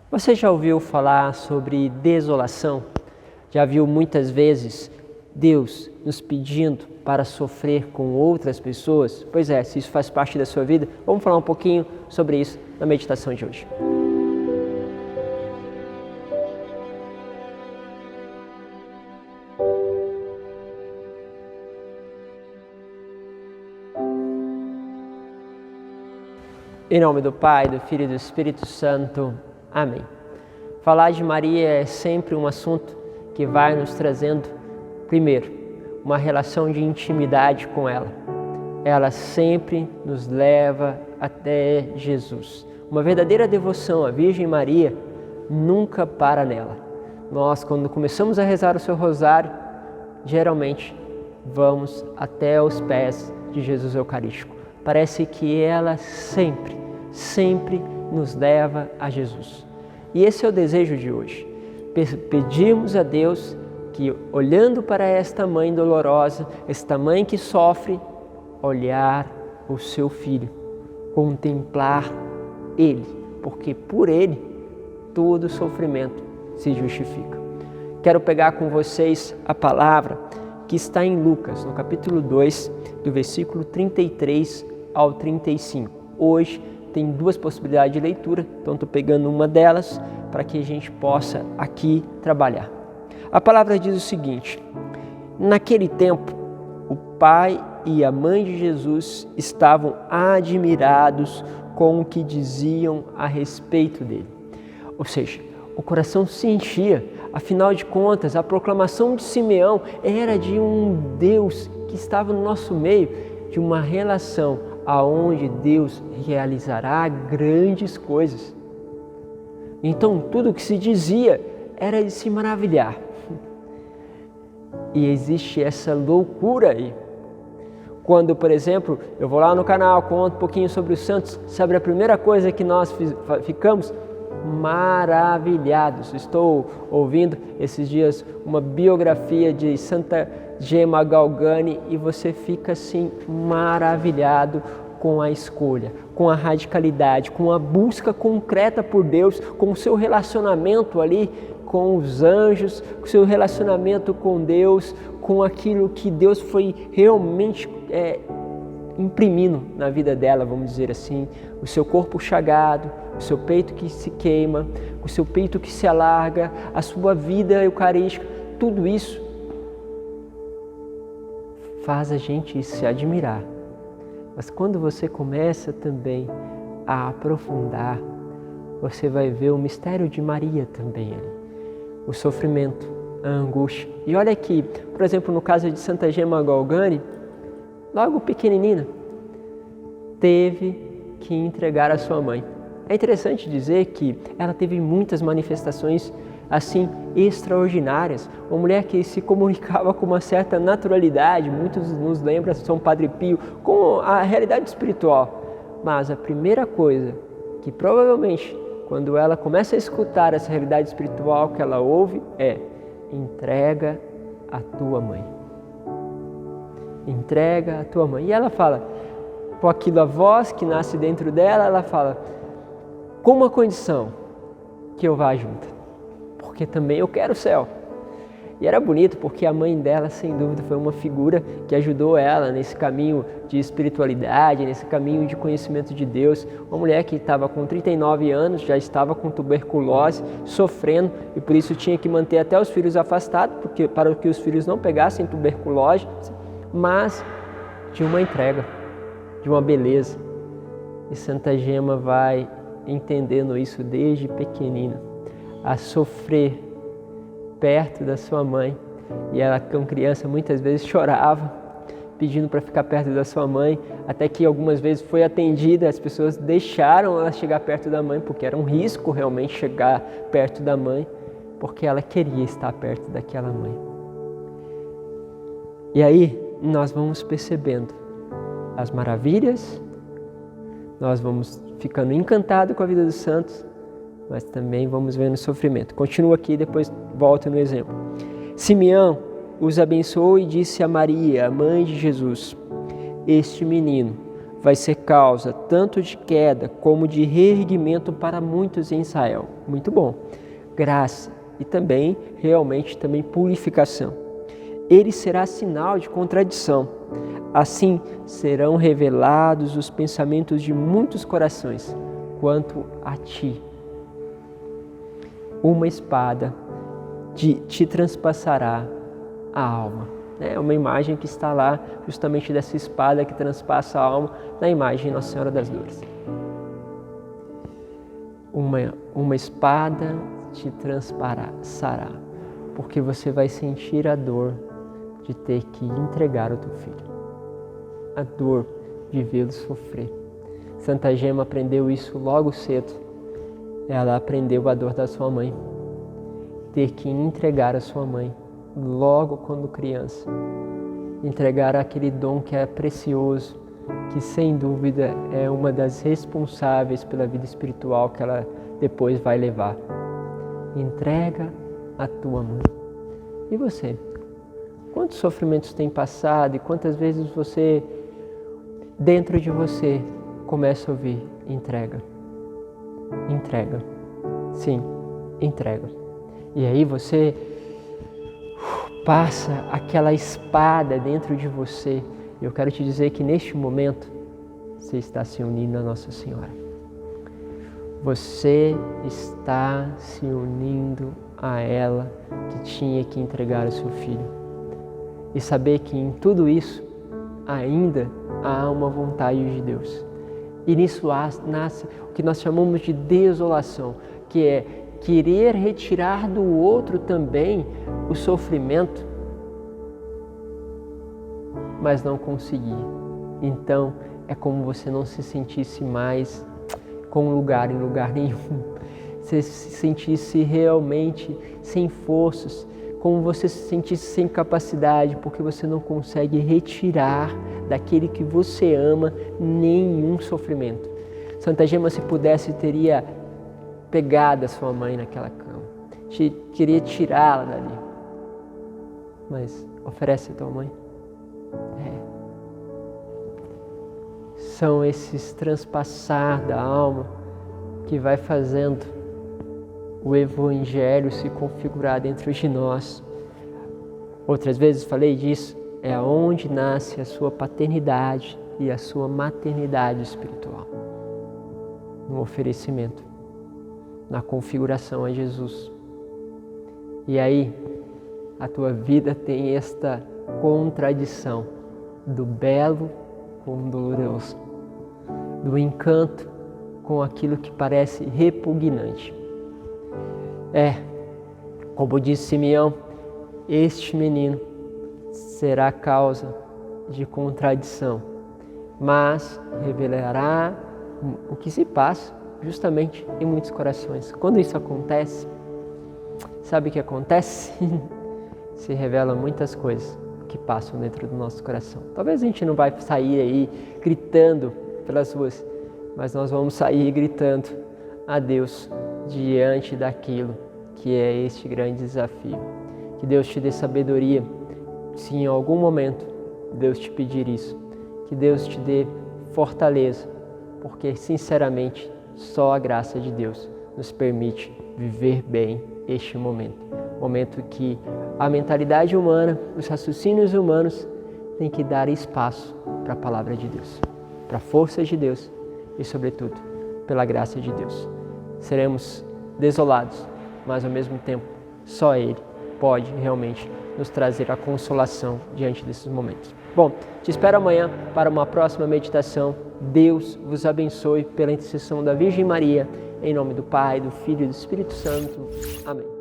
Você já ouviu falar sobre desolação? Já viu muitas vezes Deus nos pedindo para sofrer com outras pessoas? Pois é, se isso faz parte da sua vida, vamos falar um pouquinho sobre isso na meditação de hoje. Em nome do Pai, do Filho e do Espírito Santo. Amém. Falar de Maria é sempre um assunto que vai nos trazendo, primeiro, uma relação de intimidade com ela. Ela sempre nos leva até Jesus. Uma verdadeira devoção à Virgem Maria nunca para nela. Nós, quando começamos a rezar o seu rosário, geralmente vamos até os pés de Jesus Eucarístico. Parece que ela sempre nos leva a Jesus. E esse é o desejo de hoje. Pedimos a Deus que, olhando para esta mãe dolorosa, esta mãe que sofre, olhar o seu filho, contemplar ele, porque por ele todo sofrimento se justifica. Quero pegar com vocês a palavra que está em Lucas, no capítulo 2, do versículo 33 ao 35. Hoje tem duas possibilidades de leitura, então estou pegando uma delas para que a gente possa aqui trabalhar. A palavra diz o seguinte: naquele tempo, o pai e a mãe de Jesus estavam admirados com o que diziam a respeito dele. Ou seja, o coração se enchia, afinal de contas, a proclamação de Simeão era de um Deus que estava no nosso meio, de uma relação aonde Deus realizará grandes coisas. Então, tudo o que se dizia era de se maravilhar. E existe essa loucura aí. Quando, por exemplo, eu vou lá no canal, conto um pouquinho sobre os santos, sabe a primeira coisa que nós ficamos? Maravilhados. Estou ouvindo esses dias uma biografia de Santa Gema Galgani e você fica assim maravilhado com a escolha, com a radicalidade, com a busca concreta por Deus, com o seu relacionamento ali com os anjos, com o seu relacionamento com Deus, com aquilo que Deus foi realmente imprimindo na vida dela, vamos dizer assim, o seu corpo chagado, o seu peito que se queima, o seu peito que se alarga, a sua vida eucarística, tudo isso faz a gente se admirar. Mas quando você começa também a aprofundar, você vai ver o mistério de Maria também ali, o sofrimento, a angústia. E olha aqui, por exemplo, no caso de Santa Gema Galgani, logo pequenina, teve que entregar a sua mãe. É interessante dizer que ela teve muitas manifestações assim extraordinárias, uma mulher que se comunicava com uma certa naturalidade, muitos nos lembram São Padre Pio, com a realidade espiritual. Mas a primeira coisa que provavelmente, quando ela começa a escutar essa realidade espiritual que ela ouve, é: entrega a tua mãe. Entrega a tua mãe. E ela fala, com aquilo a voz que nasce dentro dela, ela fala, com uma condição, que eu vá junto, porque também eu quero o céu. E era bonito porque a mãe dela, sem dúvida, foi uma figura que ajudou ela nesse caminho de espiritualidade, nesse caminho de conhecimento de Deus. Uma mulher que estava com 39 anos, já estava com tuberculose, sofrendo, e por isso tinha que manter até os filhos afastados, para que os filhos não pegassem tuberculose, mas de uma entrega, de uma beleza. E Santa Gema vai entendendo isso desde pequenina, a sofrer perto da sua mãe. E ela, como criança, muitas vezes chorava, pedindo para ficar perto da sua mãe, até que algumas vezes foi atendida, as pessoas deixaram ela chegar perto da mãe, porque era um risco realmente chegar perto da mãe, porque ela queria estar perto daquela mãe. E aí nós vamos percebendo as maravilhas, nós vamos ficando encantados com a vida dos santos, mas também vamos vendo o sofrimento. Continua aqui, depois volto no exemplo. Simeão os abençoou e disse a Maria, a mãe de Jesus: este menino vai ser causa tanto de queda como de reerguimento para muitos em Israel. Muito bom. Graça e também, realmente, também purificação. Ele será sinal de contradição. Assim serão revelados os pensamentos de muitos corações quanto a ti. Uma espada te transpassará a alma. É uma imagem que está lá, justamente dessa espada que transpassa a alma, na imagem de Nossa Senhora das Dores. Uma espada te transpassará, porque você vai sentir a dor de ter que entregar o teu filho. A dor de vê-lo sofrer. Santa Gema aprendeu isso logo cedo. Ela aprendeu a dor da sua mãe. Ter que entregar a sua mãe logo quando criança. Entregar aquele dom que é precioso, que sem dúvida é uma das responsáveis pela vida espiritual que ela depois vai levar. Entrega a tua mãe. E você? Quantos sofrimentos tem passado e quantas vezes você, dentro de você, começa a ouvir entrega? Entrega. Sim, entrega. E aí você passa aquela espada dentro de você. Eu quero te dizer que neste momento você está se unindo a Nossa Senhora. Você está se unindo a ela que tinha que entregar o seu filho. E saber que em tudo isso ainda há uma vontade de Deus. E nisso nasce o que nós chamamos de desolação, que é querer retirar do outro também o sofrimento, mas não conseguir. Então é como você não se sentisse mais com lugar em lugar nenhum. Você se sentisse realmente sem forças, como você se sentisse sem capacidade, porque você não consegue retirar daquele que você ama nenhum sofrimento. Santa Gema, se pudesse, teria pegado a sua mãe naquela cama, queria tirá-la dali. Mas oferece a tua mãe. São esses transpassar da alma que vai fazendo o Evangelho se configurar dentro de nós. Outras vezes falei disso, é onde nasce a sua paternidade e a sua maternidade espiritual. No oferecimento, na configuração a Jesus. E aí, a tua vida tem esta contradição do belo com o doloroso, do encanto com aquilo que parece repugnante. Como disse Simeão, este menino será causa de contradição, mas revelará o que se passa justamente em muitos corações. Quando isso acontece, sabe o que acontece? Se revelam muitas coisas que passam dentro do nosso coração. Talvez a gente não vai sair aí gritando pelas ruas, mas nós vamos sair gritando a Deus diante daquilo que é este grande desafio. Que Deus te dê sabedoria, se em algum momento Deus te pedir isso. Que Deus te dê fortaleza, porque sinceramente só a graça de Deus nos permite viver bem este momento. Momento que a mentalidade humana, os raciocínios humanos têm que dar espaço para a palavra de Deus, para a força de Deus e, sobretudo, pela graça de Deus. Seremos desolados, mas ao mesmo tempo só Ele pode realmente nos trazer a consolação diante desses momentos. Bom, te espero amanhã para uma próxima meditação. Deus vos abençoe pela intercessão da Virgem Maria, em nome do Pai, do Filho e do Espírito Santo. Amém.